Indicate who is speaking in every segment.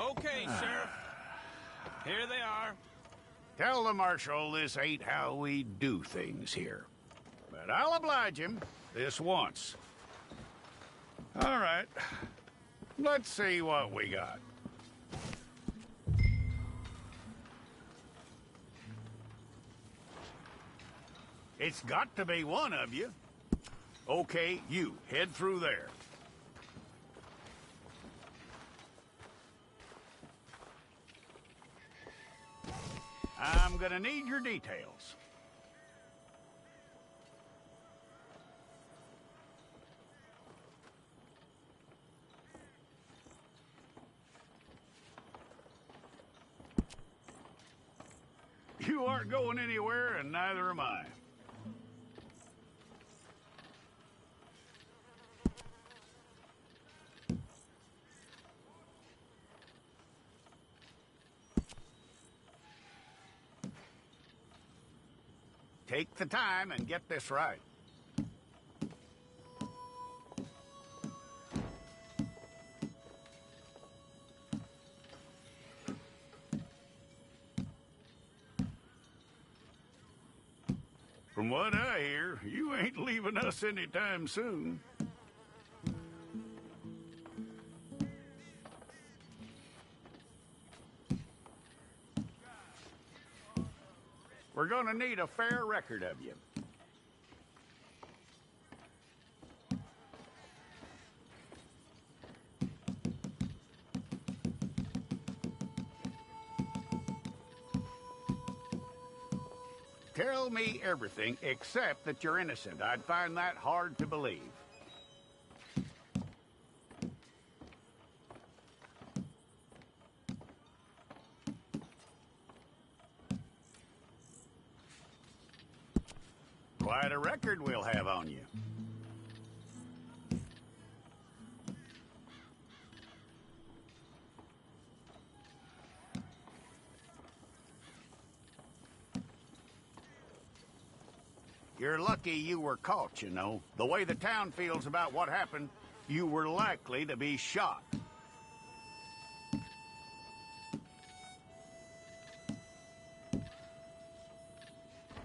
Speaker 1: Okay, Sheriff. Here they are.
Speaker 2: Tell the Marshal this ain't how we do things here. But I'll oblige him this once. All right. Let's see what we got. It's got to be one of you. Okay, you, head through there. I'm gonna need your details. You aren't going anywhere, and neither am I. Take the time and get this right. From what I hear, you ain't leaving us anytime soon. We're gonna need a fair record of you. Tell me everything except that you're innocent. I'd find that hard to believe. Quite a record we'll have on you. You're lucky you were caught, you know. The way the town feels about what happened, you were likely to be shot.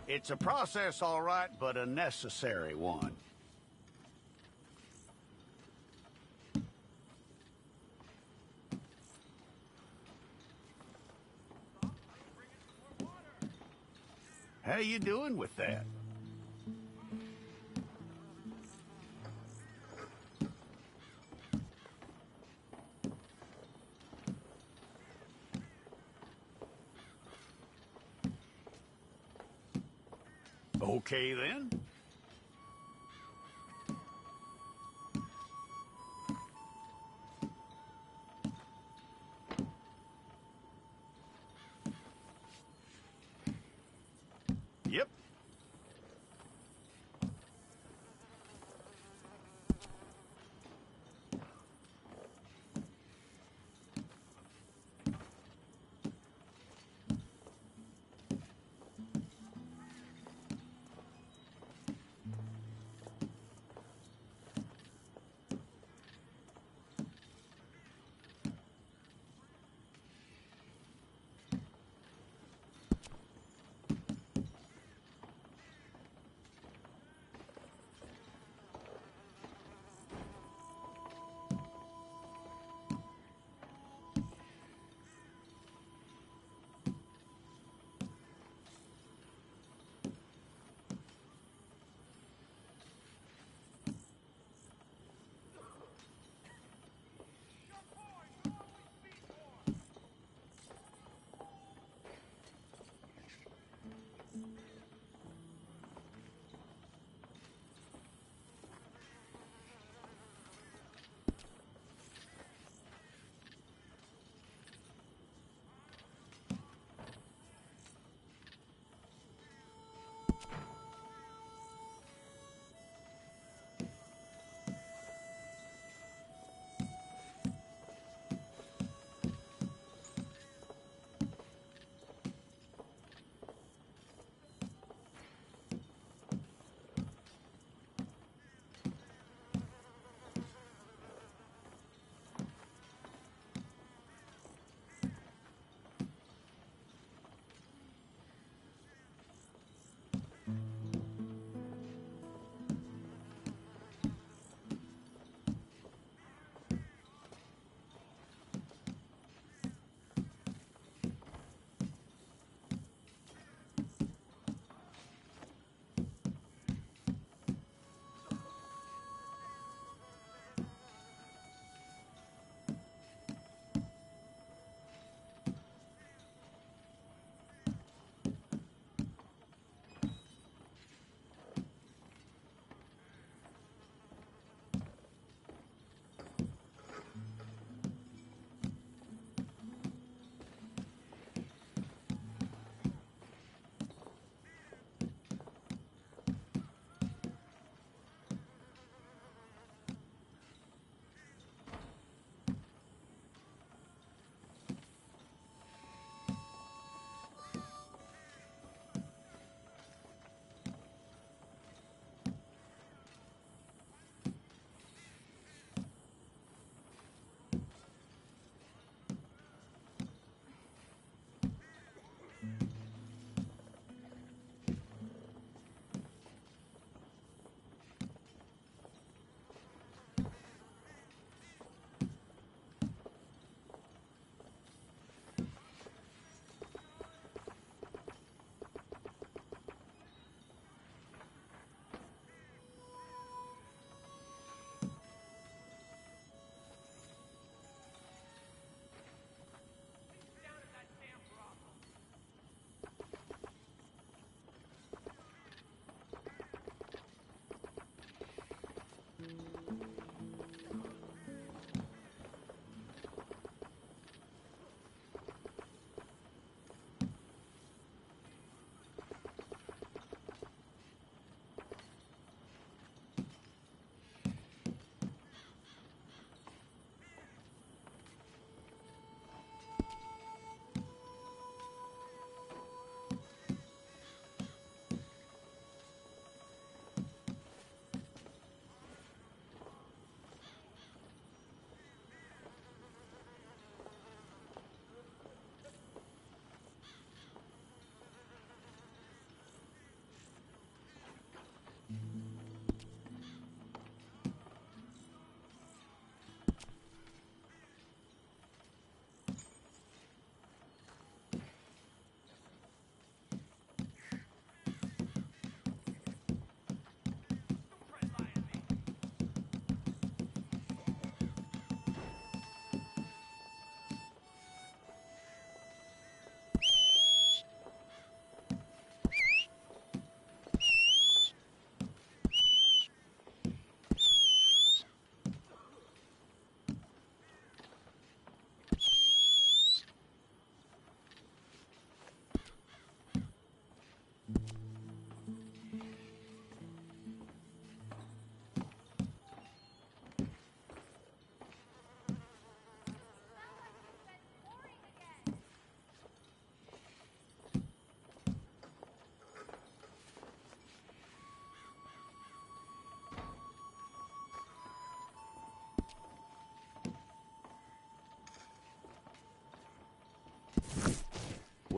Speaker 2: It's a process, all right, but a necessary one. How you doing with that? Okay, then. Yep.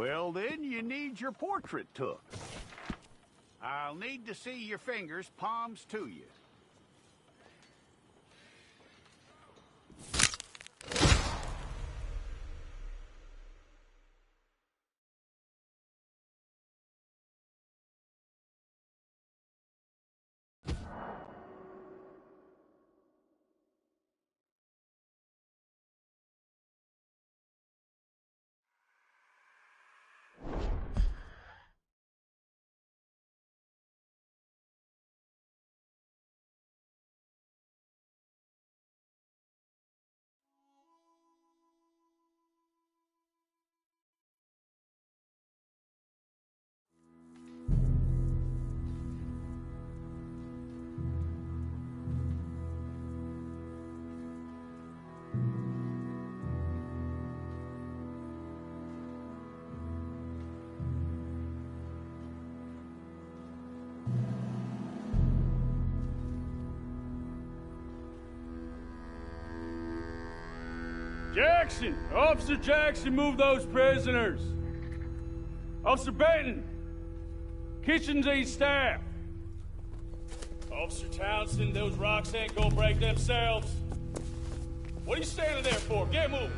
Speaker 2: Well, then you need your portrait took. I'll need to see your fingers, palms to you.
Speaker 3: Jackson! Officer Jackson, move those prisoners! Officer Benton! Kitchen's aid staff! Officer Townsend, those rocks ain't gonna break themselves. What are you standing there for? Get moving!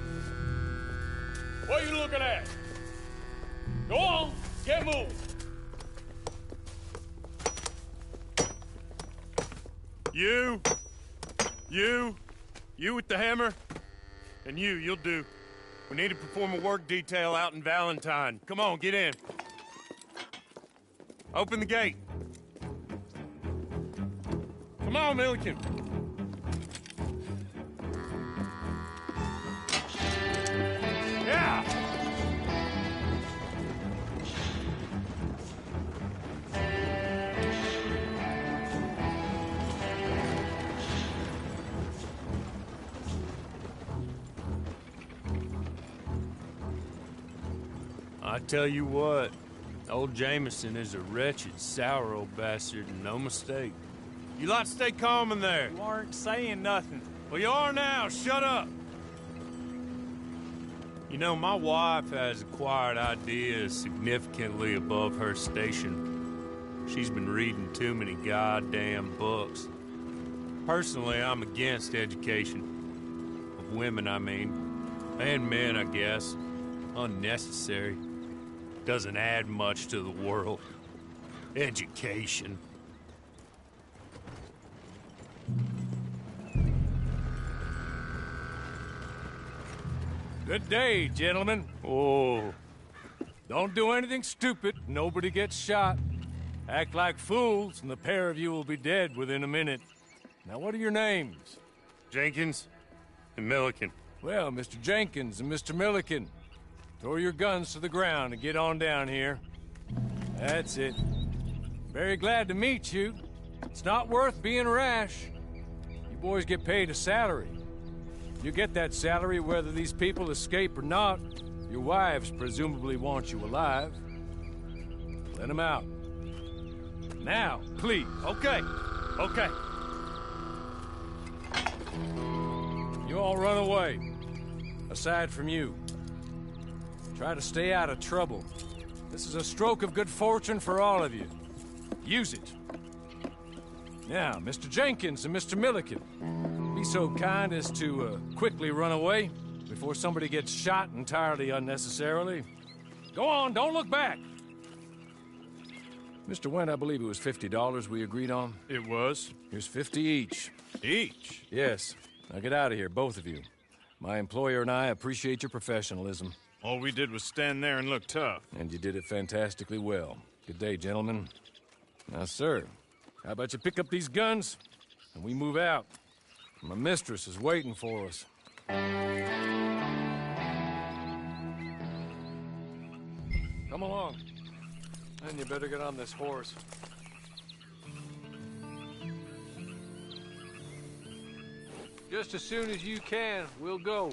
Speaker 3: What are you looking at? Go on, get moving!
Speaker 4: You with the hammer? And you'll do. We need to perform a work detail out in Valentine. Come on, get in. Open the gate. Come on, Milliken. Yeah! I tell you what, old Jameson is a wretched, sour old bastard, and no mistake. You lot stay calm in there.
Speaker 3: You aren't saying nothing.
Speaker 4: Well, you are now. Shut up. You know, my wife has acquired ideas significantly above her station. She's been reading too many goddamn books. Personally, I'm against education. Of women, I mean. And men, I guess. Unnecessary. Doesn't add much to the world. Education.
Speaker 3: Good day, gentlemen.
Speaker 4: Oh.
Speaker 3: Don't do anything stupid. Nobody gets shot. Act like fools, and the pair of you will be dead within a minute. Now, what are your names?
Speaker 4: Jenkins and Milliken.
Speaker 3: Well, Mr. Jenkins and Mr. Milliken, throw your guns to the ground and get on down here. That's it. Very glad to meet you. It's not worth being rash. You boys get paid a salary. You get that salary whether these people escape or not. Your wives presumably want you alive. Let them out. Now, please.
Speaker 4: Okay. Okay.
Speaker 3: You all run away. Aside from you. Try to stay out of trouble. This is a stroke of good fortune for all of you. Use it. Now, Mr. Jenkins and Mr. Milliken, be so kind as to quickly run away before somebody gets shot entirely unnecessarily. Go on, don't look back. Mr. Wendt, I believe it was $50 we agreed on.
Speaker 4: It was.
Speaker 3: Here's 50 each.
Speaker 4: Each?
Speaker 3: Yes. Now get out of here, both of you. My employer and I appreciate your professionalism.
Speaker 4: All we did was stand there and look tough.
Speaker 3: And you did it fantastically well. Good day, gentlemen. Now, sir, how about you pick up these guns and we move out? My mistress is waiting for us. Come along. And you better get on this horse. Just as soon as you can, we'll go.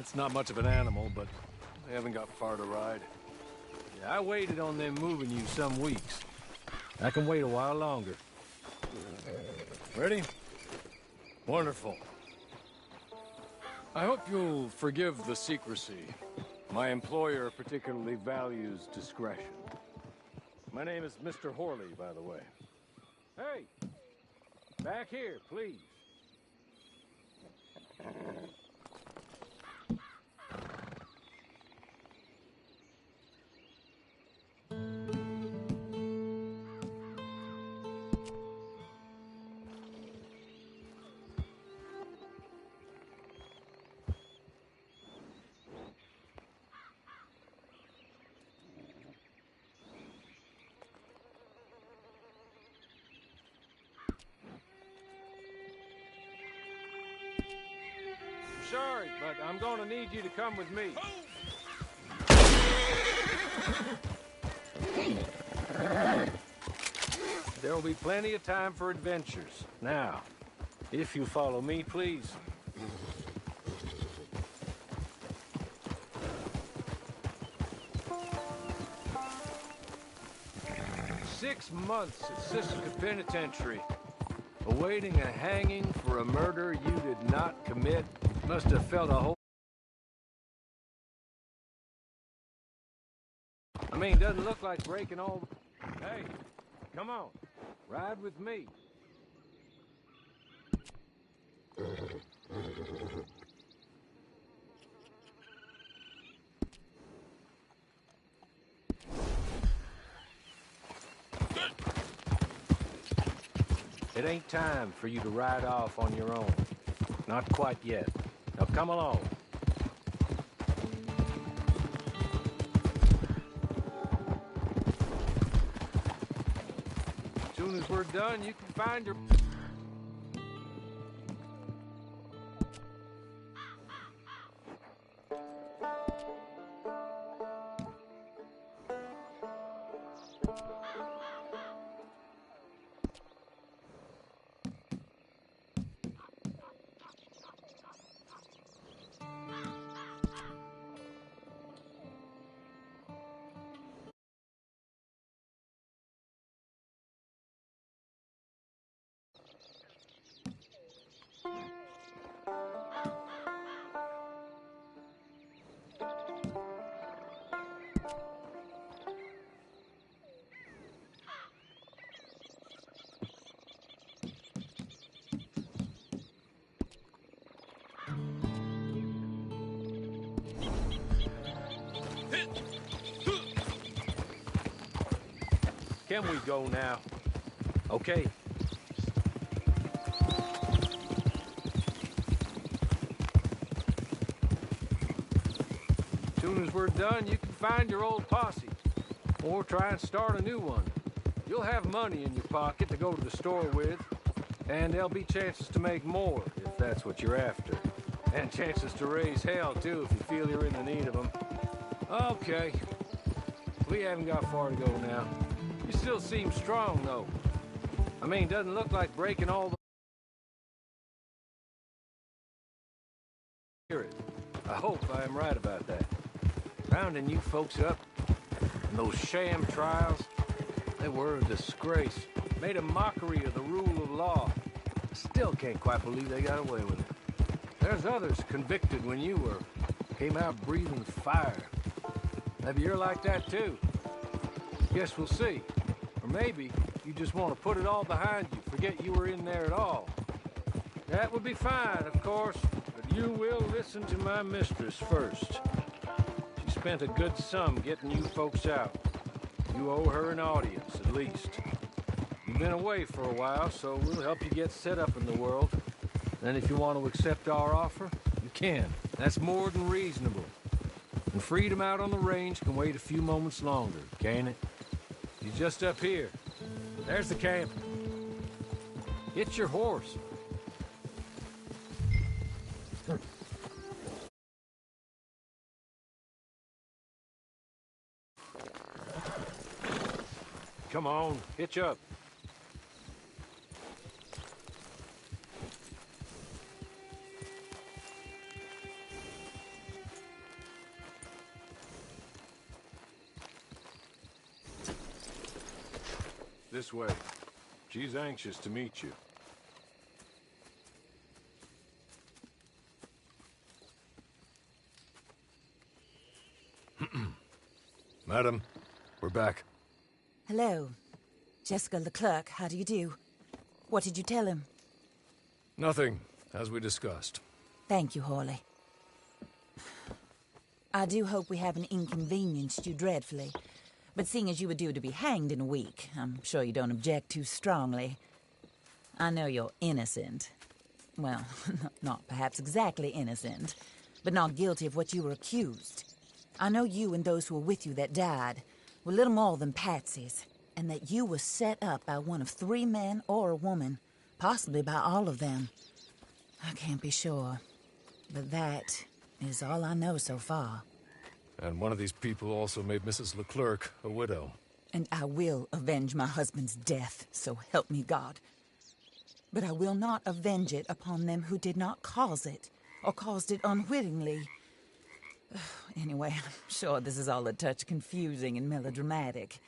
Speaker 3: It's not much of an animal, but they haven't got far to ride. Yeah, I waited on them moving you some weeks. I can wait a while longer. Ready? Wonderful. I hope you'll forgive the secrecy. My employer particularly values discretion. My name is Mr. Horley, by the way. Hey! Back here, please. Sorry, but I'm gonna need you to come with me. There will be plenty of time for adventures. Now, if you follow me, please. 6 months at Sitka Penitentiary, awaiting a hanging for a murder you did not commit. Must have felt a whole... I mean, doesn't look like breaking all... Hey, come on, ride with me. It ain't time for you to ride off on your own. Not quite yet. Now come along. As soon as we're done, you can find your... Can we go now? Okay. As soon as we're done, you can find your old posse. Or try and start a new one. You'll have money in your pocket to go to the store with. And there'll be chances to make more, if that's what you're after. And chances to raise hell, too, if you feel you're in the need of them. Okay. We haven't got far to go now. You still seem strong, though. I mean, doesn't look like breaking all the... Hear it. I hope I am right about that. Rounding you folks up, and those sham trials, they were a disgrace. Made a mockery of the rule of law. Still can't quite believe they got away with it. There's others convicted when you were. Came out breathing fire. Maybe you're like that, too. Guess we'll see. Or maybe you just want to put it all behind you, forget you were in there at all. That would be fine, of course, but you will listen to my mistress first. She spent a good sum getting you folks out. You owe her an audience, at least. You've been away for a while, so we'll help you get set up in the world. And if you want to accept our offer, you can. That's more than reasonable. And freedom out on the range can wait a few moments longer, can't it? He's just up here. There's the camp. Get your horse. Come on, hitch up. This way. She's anxious to meet you. Madam, we're back.
Speaker 5: Hello. Jessica Leclerc, how do you do? What did you tell him?
Speaker 3: Nothing, as we discussed.
Speaker 5: Thank you, Hawley. I do hope we haven't inconvenienced you dreadfully. But seeing as you were due to be hanged in a week, I'm sure you don't object too strongly. I know you're innocent. Well, not perhaps exactly innocent, but not guilty of what you were accused. I know you and those who were with you that died were little more than patsies, and that you were set up by one of 3 men or a woman, possibly by all of them. I can't be sure, but that is all I know so far.
Speaker 3: And one of these people also made Mrs. Leclerc a widow.
Speaker 5: And I will avenge my husband's death, so help me God. But I will not avenge it upon them who did not cause it, or caused it unwittingly. Anyway, I'm sure this is all a touch confusing and melodramatic.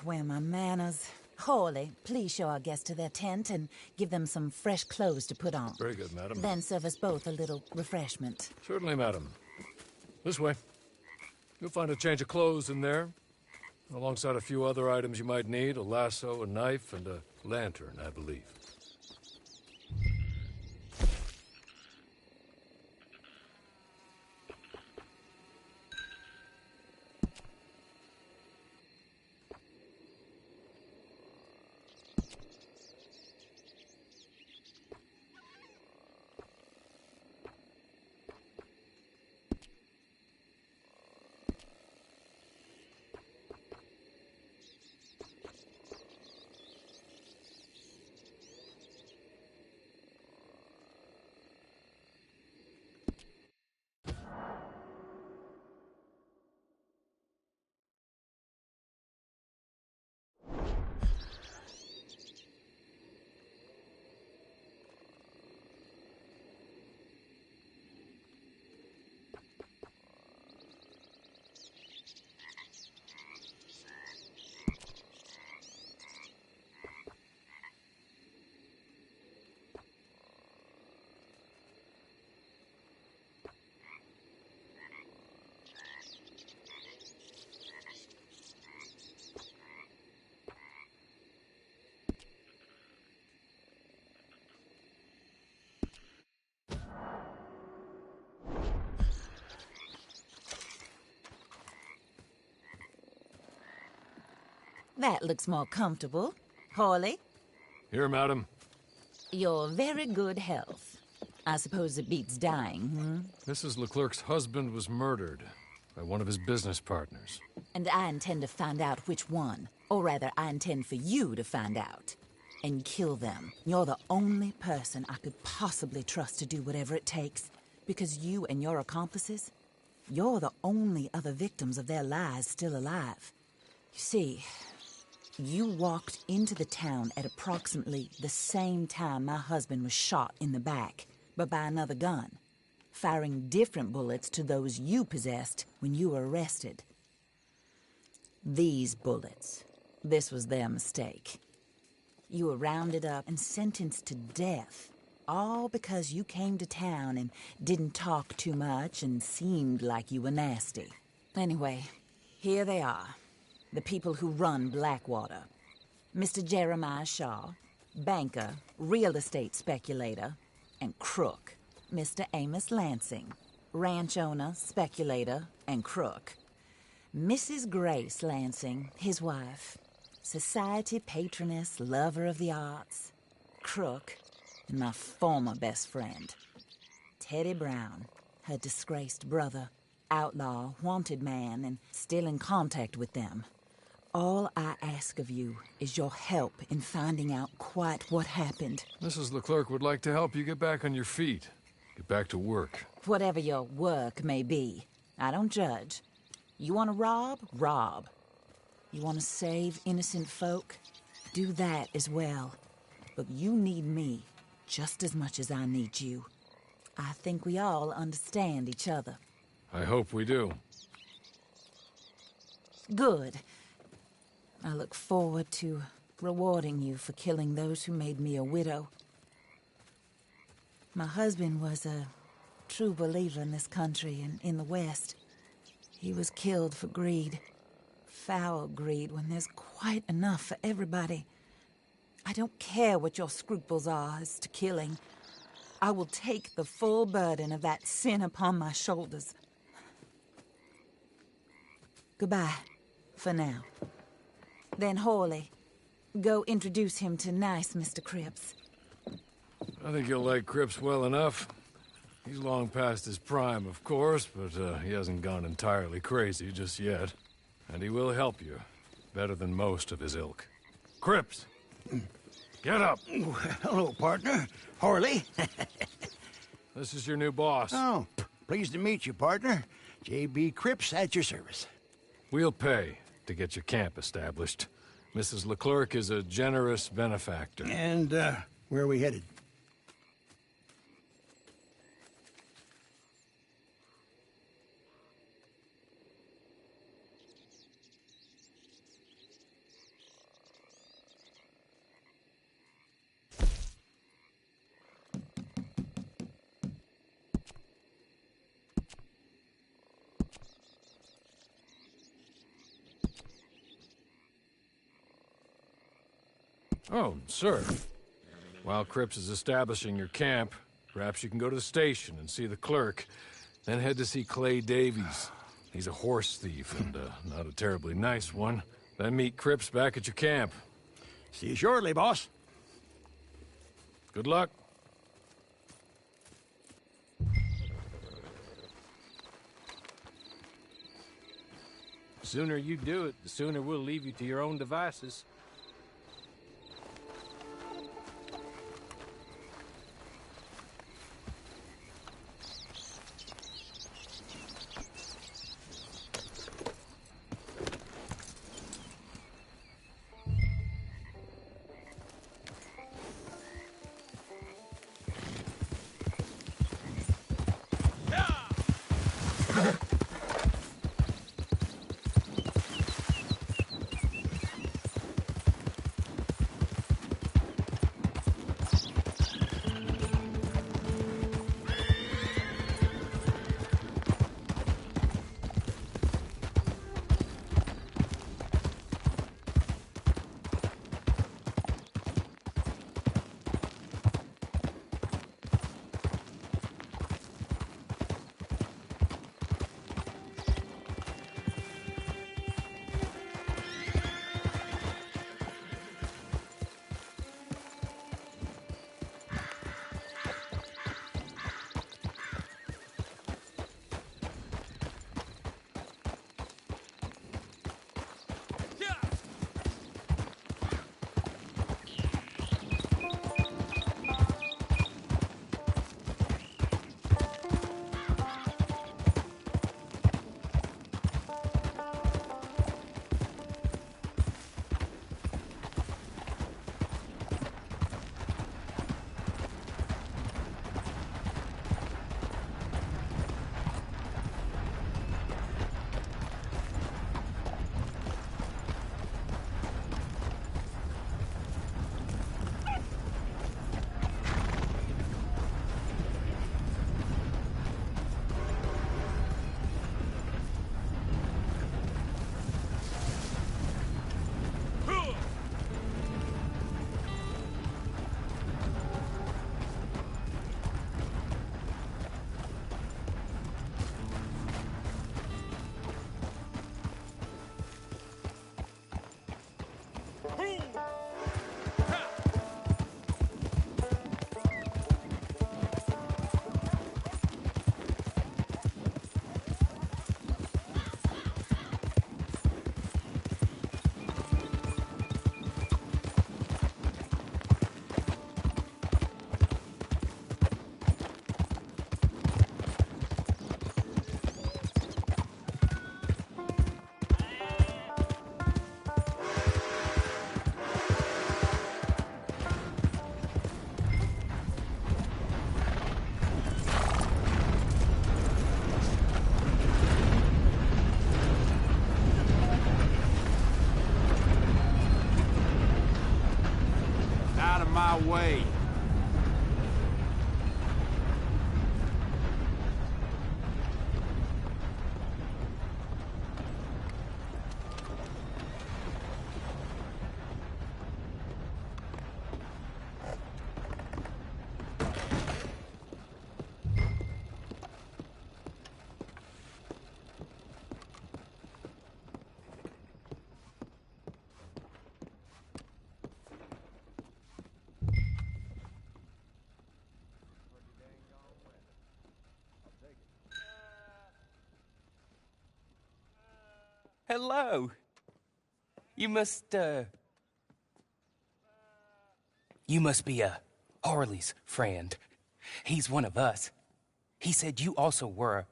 Speaker 5: Where are my manners? Hawley, please show our guests to their tent and give them some fresh clothes to put on.
Speaker 3: Very good, madam.
Speaker 5: Then serve us both a little refreshment.
Speaker 3: Certainly, madam. This way. You'll find a change of clothes in there, alongside a few other items you might need, a lasso, a knife, and a lantern, I believe.
Speaker 5: That looks more comfortable. Hawley,
Speaker 3: Here, madam.
Speaker 5: your very good health. I suppose it beats dying,
Speaker 3: Mrs. Leclerc's husband was murdered by one of his business partners.
Speaker 5: And I intend to find out which one. Or rather, I intend for you to find out. And kill them. You're the only person I could possibly trust to do whatever it takes. Because you and your accomplices, you're the only other victims of their lies still alive. You see, you walked into the town at approximately the same time my husband was shot in the back, but by another gun, firing different bullets to those you possessed when you were arrested. These bullets, this was their mistake. You were rounded up and sentenced to death, all because you came to town and didn't talk too much and seemed like you were nasty. Anyway, here they are. The people who run Blackwater. Mr. Jeremiah Shaw, banker, real estate speculator, and crook. Mr. Amos Lansing, ranch owner, speculator, and crook. Mrs. Grace Lansing, his wife, society patroness, lover of the arts, crook, and my former best friend. Teddy Brown, her disgraced brother, outlaw, wanted man, and still in contact with them. All I ask of you is your help in finding out quite what happened.
Speaker 3: Mrs. Leclerc would like to help you get back on your feet. Get back to work.
Speaker 5: Whatever your work may be, I don't judge. You want to rob? Rob. You want to save innocent folk? Do that as well. But you need me just as much as I need you. I think we all understand each other.
Speaker 3: I hope we do.
Speaker 5: Good. I look forward to rewarding you for killing those who made me a widow. My husband was a true believer in this country and in the West. He was killed for greed. Foul greed when there's quite enough for everybody. I don't care what your scruples are as to killing. I will take the full burden of that sin upon my shoulders. Goodbye, for now. Then Hawley, go introduce him to nice Mr. Cripps.
Speaker 3: I think you'll like Cripps well enough. He's long past his prime, of course, but he hasn't gone entirely crazy just yet. And he will help you, better than most of his ilk. Cripps! Get up!
Speaker 6: Hello, partner. Hawley.
Speaker 3: This is your new boss.
Speaker 6: Oh, pleased to meet you, partner. J.B. Cripps at your service.
Speaker 3: We'll pay to get your camp established. Mrs. Leclerc is a generous benefactor.
Speaker 6: And, where are we headed?
Speaker 3: Oh, sir. While Cripps is establishing your camp, perhaps you can go to the station and see the clerk, then head to see Clay Davies. He's a horse thief, and not a terribly nice one. Then meet Cripps back at your camp.
Speaker 6: See you shortly, boss.
Speaker 3: Good luck.
Speaker 4: The sooner you do it, the sooner we'll leave you to your own devices.
Speaker 2: way.
Speaker 7: Hello. You must be Harley's friend. He's one of us. He said you also were a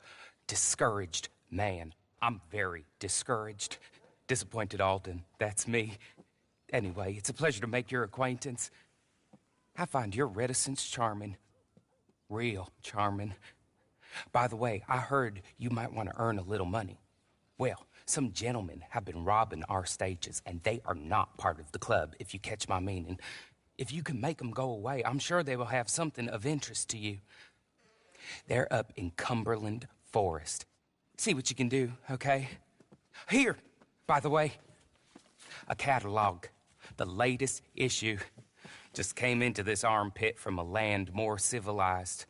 Speaker 7: discouraged man. I'm very discouraged. Disappointed Alden, that's me. Anyway, it's a pleasure to make your acquaintance. I find your reticence charming. Real charming. By the way, I heard you might want to earn a little money. Well, some gentlemen have been robbing our stages, and they are not part of the club, if you catch my meaning. If you can make them go away, I'm sure they will have something of interest to you. They're up in Cumberland Forest. See what you can do, okay? Here, by the way, a catalog, the latest issue. Just came into this armpit from a land more civilized.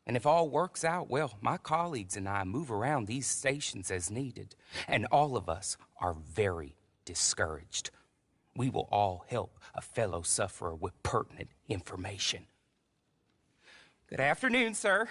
Speaker 7: And if all works out, well, my colleagues and I move around these stations as needed. And all of us are very discouraged. We will all help a fellow sufferer with pertinent information. Good afternoon, sir.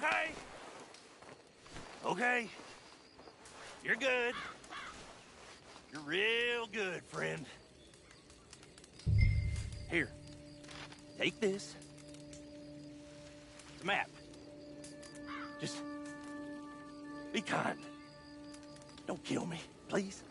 Speaker 1: okay? Okay. You're good. You're real good, friend. Here. Take this. The map. Just be kind. Don't kill me, please.